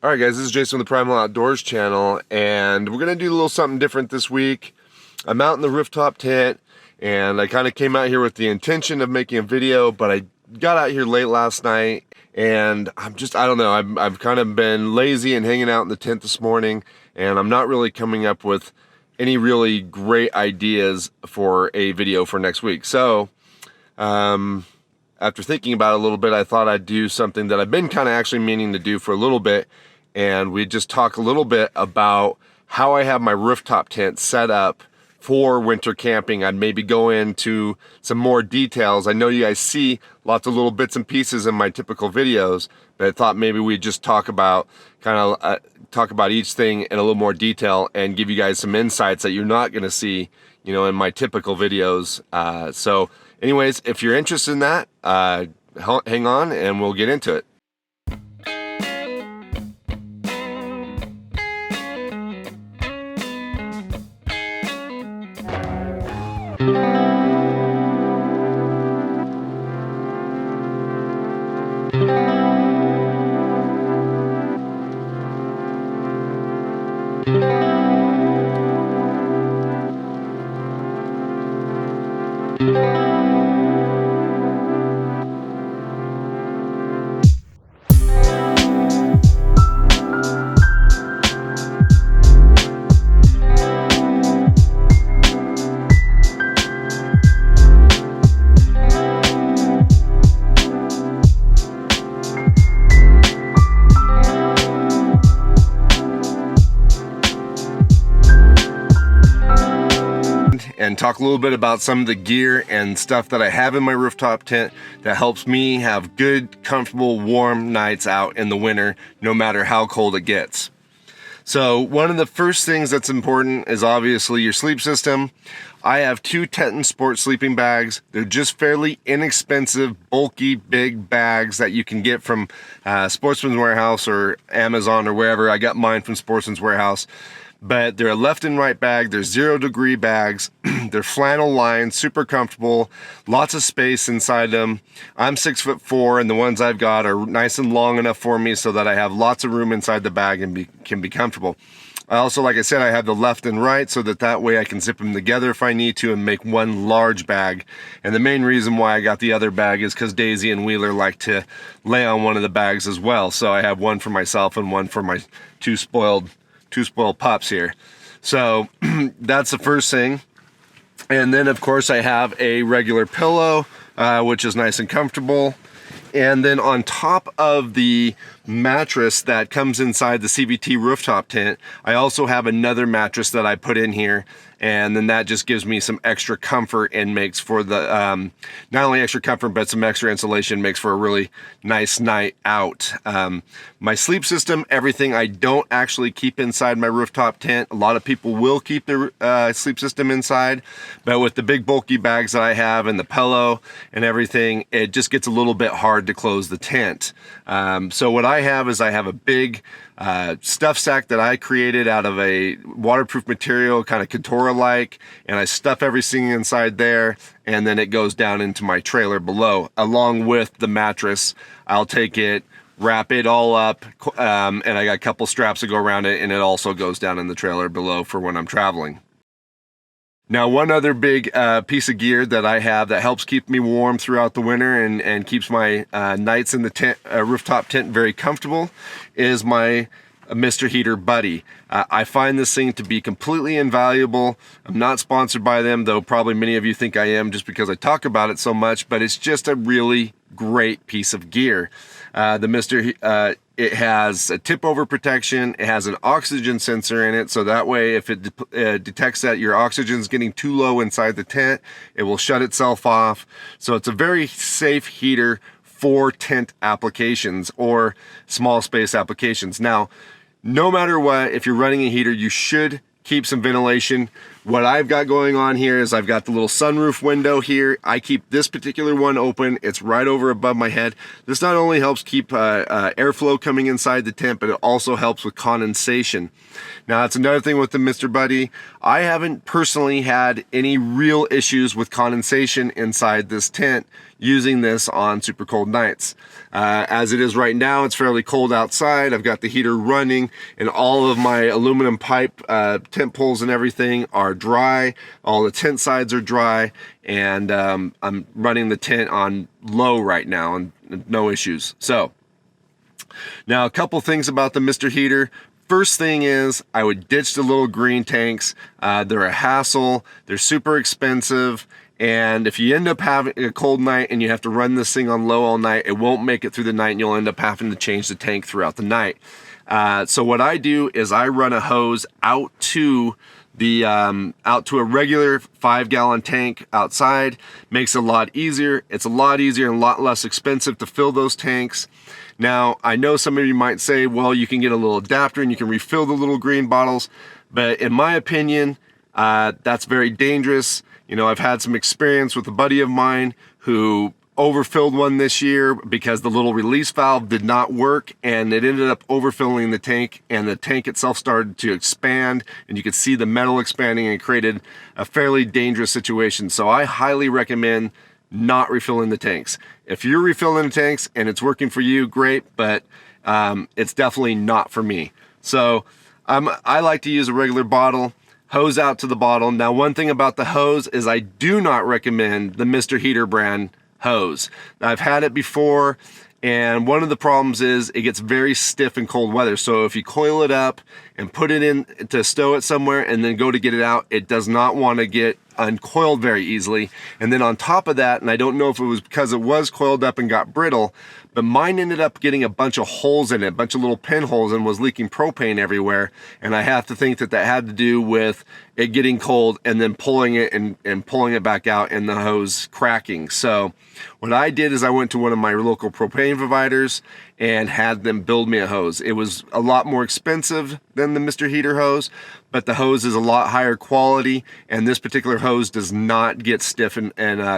Alright guys, this is Jason with the Primal Outdoors channel, and we're going to do a little something different this week. I'm out in the rooftop tent, and I kind of came out here with the intention of making a video, but I got out here late last night, and I don't know, I've kind of been lazy and hanging out in the tent this morning, and I'm not really coming up with any really great ideas for a video for next week. So, after thinking about it a little bit, I thought I'd do something that I've been kind of actually meaning to do for a little bit, and we just talk a little bit about how I have my rooftop tent set up for winter camping. I'd maybe go into some more details. I know you guys see lots of little bits and pieces in my typical videos, but I thought maybe we'd just talk about each thing in a little more detail and give you guys some insights that you're not going to see, in my typical videos. So anyways, if you're interested in that, hang on and we'll get into it. And talk a little bit about some of the gear and stuff that I have in my rooftop tent that helps me have good, comfortable, warm nights out in the winter, no matter how cold it gets. So one of the first things that's important is obviously your sleep system. I have two Teton Sport sleeping bags. They're just fairly inexpensive, bulky, big bags that you can get from Sportsman's Warehouse or Amazon or wherever. I got mine from Sportsman's Warehouse. But they're a left and right bag. They're 0-degree bags. They're flannel lined, super comfortable, lots of space inside them. I'm 6'4", and the ones I've got are nice and long enough for me so that I have lots of room inside the bag and can be comfortable. I also, like I said, I have the left and right so that way I can zip them together if I need to and make one large bag. And the main reason why I got the other bag is because Daisy and Wheeler like to lay on one of the bags as well. So I have one for myself and one for my two spoiled pups here. So that's the first thing. And then of course I have a regular pillow, which is nice and comfortable. And then on top of the mattress that comes inside the CVT rooftop tent, I also have another mattress that I put in here, and then that just gives me some extra comfort and makes for the not only extra comfort but some extra insulation, makes for a really nice night out. My sleep system, everything I don't actually keep inside my rooftop tent. A lot of people will keep their sleep system inside, but with the big bulky bags that I have and the pillow and everything, it just gets a little bit hard to close the tent. So what I have is I have a big stuff sack that I created out of a waterproof material, kind of Katora-like, and I stuff everything inside there, and then it goes down into my trailer below, along with the mattress. I'll take it, wrap it all up, and I got a couple straps to go around it, and it also goes down in the trailer below for when I'm traveling. Now, one other big piece of gear that I have that helps keep me warm throughout the winter and keeps my nights in the tent, rooftop tent very comfortable is my Mr. Heater Buddy. I find this thing to be completely invaluable. I'm not sponsored by them, though probably many of you think I am just because I talk about it so much, but it's just a really great piece of gear. It has a tip over protection. It has an oxygen sensor in it, so that way if it detects that your oxygen is getting too low inside the tent, it will shut itself off. So it's a very safe heater for tent applications or small space applications. Now, no matter what, if you're running a heater, you should keep some ventilation. What I've got going on here is I've got the little sunroof window here. I keep this particular one open. It's right over above my head. This not only helps keep airflow coming inside the tent, but it also helps with condensation. Now, that's another thing with the Mr. Buddy. I haven't personally had any real issues with condensation inside this tent using this on super cold nights. As it is right now, it's fairly cold outside. I've got the heater running, and all of my aluminum pipe tent poles and everything are dry. All the tent sides are dry, and I'm running the tent on low right now, and no issues. So now a couple things about the Mr. Heater. First thing is, I would ditch the little green tanks. They're a hassle, they're super expensive, and if you end up having a cold night and you have to run this thing on low all night, it won't make it through the night and you'll end up having to change the tank throughout the night. So what I do is I run a hose out to a regular 5-gallon tank outside. Makes it a lot easier. It's a lot easier and a lot less expensive to fill those tanks. Now, I know some of you might say, well, you can get a little adapter and you can refill the little green bottles, but in my opinion, that's very dangerous. You know, I've had some experience with a buddy of mine who overfilled one this year because the little release valve did not work, and it ended up overfilling the tank, and the tank itself started to expand, and you could see the metal expanding, and created a fairly dangerous situation. So I highly recommend not refilling the tanks. If you're refilling the tanks and it's working for you, great, but it's definitely not for me. So I like to use a regular bottle, hose out to the bottle. Now, one thing about the hose is I do not recommend the Mr. Heater brand hose. I've had it before, and one of the problems is it gets very stiff in cold weather. So if you coil it up and put it in to stow it somewhere and then go to get it out, it does not want to get uncoiled very easily. And then on top of that, and I don't know if it was because it was coiled up and got brittle, but mine ended up getting a bunch of holes in it, a bunch of little pinholes, and was leaking propane everywhere. And I have to think that that had to do with it getting cold and then pulling it and pulling it back out and the hose cracking. So what I did is I went to one of my local propane providers and had them build me a hose. It was a lot more expensive than the Mr. Heater hose, but the hose is a lot higher quality, and this particular hose does not get stiff in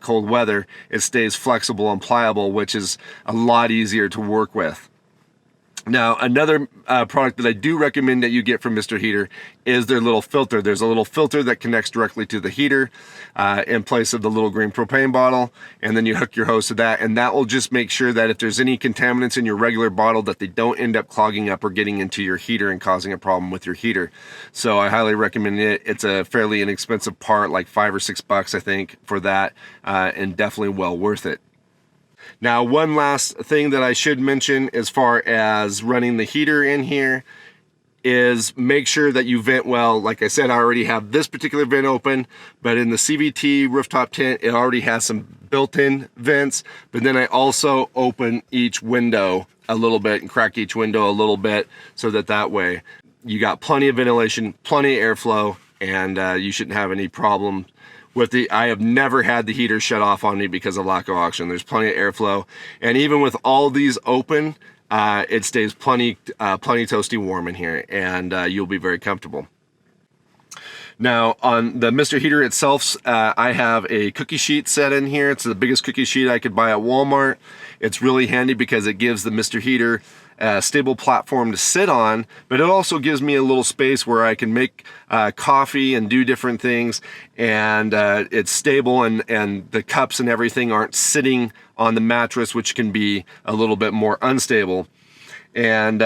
cold weather. It stays flexible and pliable, which is a lot easier to work with. Now, another product that I do recommend that you get from Mr. Heater is their little filter. There's a little filter that connects directly to the heater in place of the little green propane bottle, and then you hook your hose to that, and that will just make sure that if there's any contaminants in your regular bottle, that they don't end up clogging up or getting into your heater and causing a problem with your heater. So I highly recommend it. It's a fairly inexpensive part, like $5 or $6, I think, for that, and definitely well worth it. Now, one last thing that I should mention as far as running the heater in here is make sure that you vent well. Like I said, I already have this particular vent open, but in the CVT rooftop tent, it already has some built-in vents, but then I also open each window a little bit and crack each window a little bit so that way you got plenty of ventilation, plenty of airflow, and you shouldn't have any problem with the. I have never had the heater shut off on me because of lack of oxygen. There's plenty of airflow, and even with all these open, it stays plenty toasty warm in here, and you'll be very comfortable. Now, on the Mr. Heater itself, I have a cookie sheet set in here. It's the biggest cookie sheet I could buy at Walmart. It's really handy because it gives the Mr. Heater a stable platform to sit on, but it also gives me a little space where I can make coffee and do different things, and it's stable, and the cups and everything aren't sitting on the mattress, which can be a little bit more unstable. And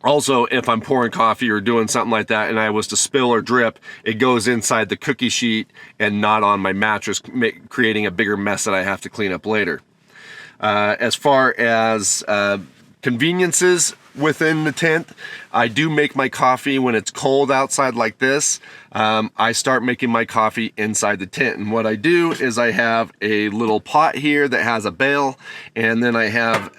also, if I'm pouring coffee or doing something like that and I was to spill or drip, it goes inside the cookie sheet and not on my mattress, creating a bigger mess that I have to clean up later. As far as conveniences within the tent, I do make my coffee when it's cold outside like this. I start making my coffee inside the tent, and what I do is I have a little pot here that has a bale, and then I have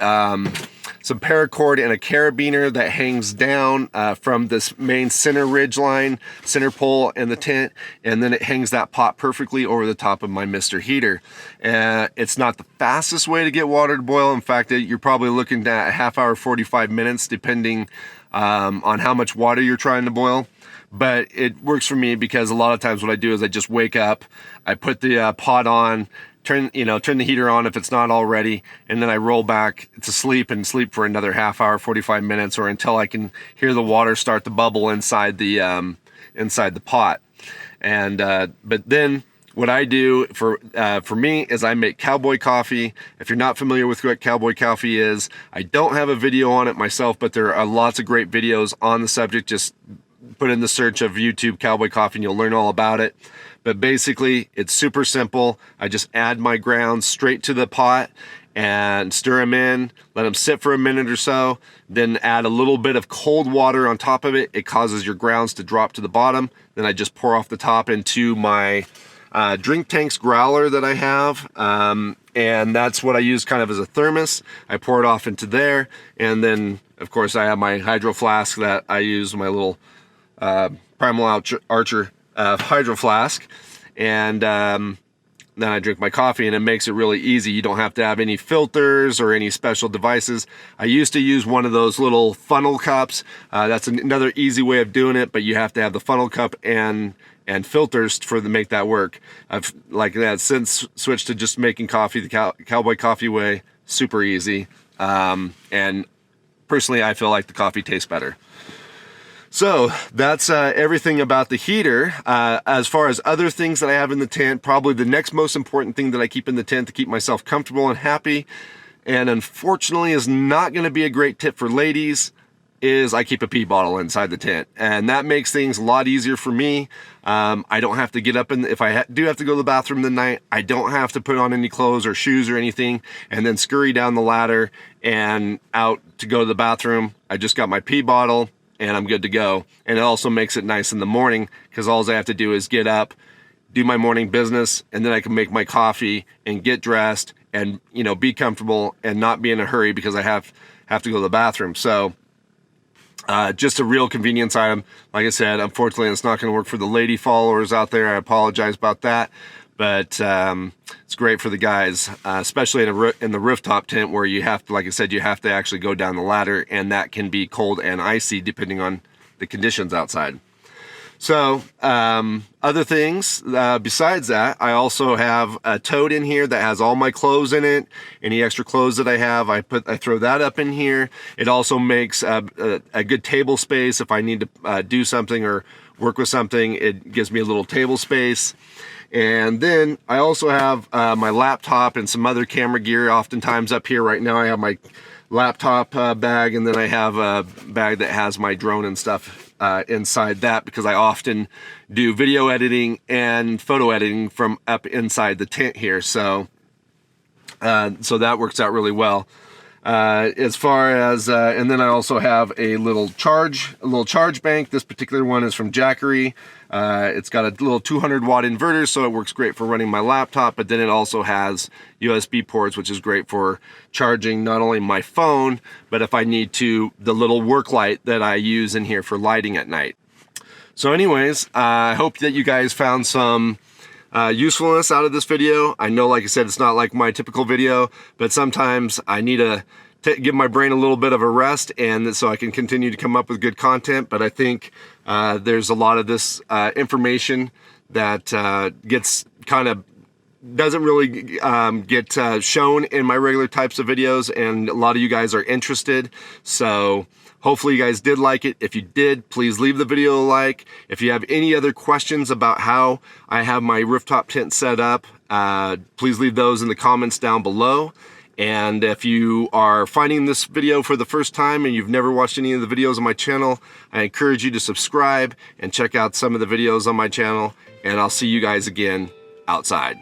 some paracord and a carabiner that hangs down from this main center ridge line, center pole in the tent, and then it hangs that pot perfectly over the top of my Mr. Heater. It's not the fastest way to get water to boil. In fact, you're probably looking at a half hour, 45 minutes, depending on how much water you're trying to boil. But it works for me because a lot of times what I do is I just wake up, I put the pot on, turn the heater on if it's not already, and then I roll back to sleep and sleep for another half hour, 45 minutes, or until I can hear the water start to bubble inside the pot. And but then what I do for me is I make cowboy coffee. If you're not familiar with what cowboy coffee is, I don't have a video on it myself, but there are lots of great videos on the subject. Just put in the search of YouTube cowboy coffee and you'll learn all about it. But basically, it's super simple. I just add my grounds straight to the pot and stir them in, let them sit for a minute or so, then add a little bit of cold water on top of it. It causes your grounds to drop to the bottom. Then I just pour off the top into my drink tanks growler that I have, and that's what I use kind of as a thermos. I pour it off into there, and then of course I have my hydro flask that I use, my little Primal Archer hydro flask, and then I drink my coffee, and it makes it really easy. You don't have to have any filters or any special devices. I used to use one of those little funnel cups. That's another easy way of doing it, but you have to have the funnel cup and filters to make that work. I've since switched to just making coffee the cowboy coffee way. Super easy, and personally I feel like the coffee tastes better. So that's everything about the heater. As far as other things that I have in the tent, probably the next most important thing that I keep in the tent to keep myself comfortable and happy, and unfortunately is not going to be a great tip for ladies, is I keep a pee bottle inside the tent, and that makes things a lot easier for me. I don't have to get up, and if I do have to go to the bathroom the night, I don't have to put on any clothes or shoes or anything and then scurry down the ladder and out to go to the bathroom. I just got my pee bottle and I'm good to go. And it also makes it nice in the morning, because all I have to do is get up, do my morning business, and then I can make my coffee and get dressed and, you know, be comfortable and not be in a hurry because I have to go to the bathroom. So just a real convenience item. Like I said, unfortunately, it's not going to work for the lady followers out there. I apologize about that. But it's great for the guys, especially in the rooftop tent, where you have to, like I said, you have to actually go down the ladder, and that can be cold and icy depending on the conditions outside. So other things besides that, I also have a tote in here that has all my clothes in it. Any extra clothes that I have, I throw that up in here. It also makes a good table space if I need to do something or work with something. It gives me a little table space. And then I also have my laptop and some other camera gear oftentimes up here. Right now I have my laptop bag, and then I have a bag that has my drone and stuff inside that, because I often do video editing and photo editing from up inside the tent here. So that works out really well. As far as and then I also have a little charge bank. This particular one is from Jackery. It's got a little 200 watt inverter, so it works great for running my laptop, but then it also has USB ports, which is great for charging not only my phone, but if I need to, the little work light that I use in here for lighting at night. So anyways, I hope that you guys found some usefulness out of this video. I know, like I said, it's not like my typical video, but sometimes I need to give my brain a little bit of a rest, and so I can continue to come up with good content. But I think there's a lot of this information that doesn't really get shown in my regular types of videos, and a lot of you guys are interested. So hopefully you guys did like it. If you did, please leave the video a like. If you have any other questions about how I have my rooftop tent set up, please leave those in the comments down below. And if you are finding this video for the first time and you've never watched any of the videos on my channel, I encourage you to subscribe and check out some of the videos on my channel, and I'll see you guys again outside.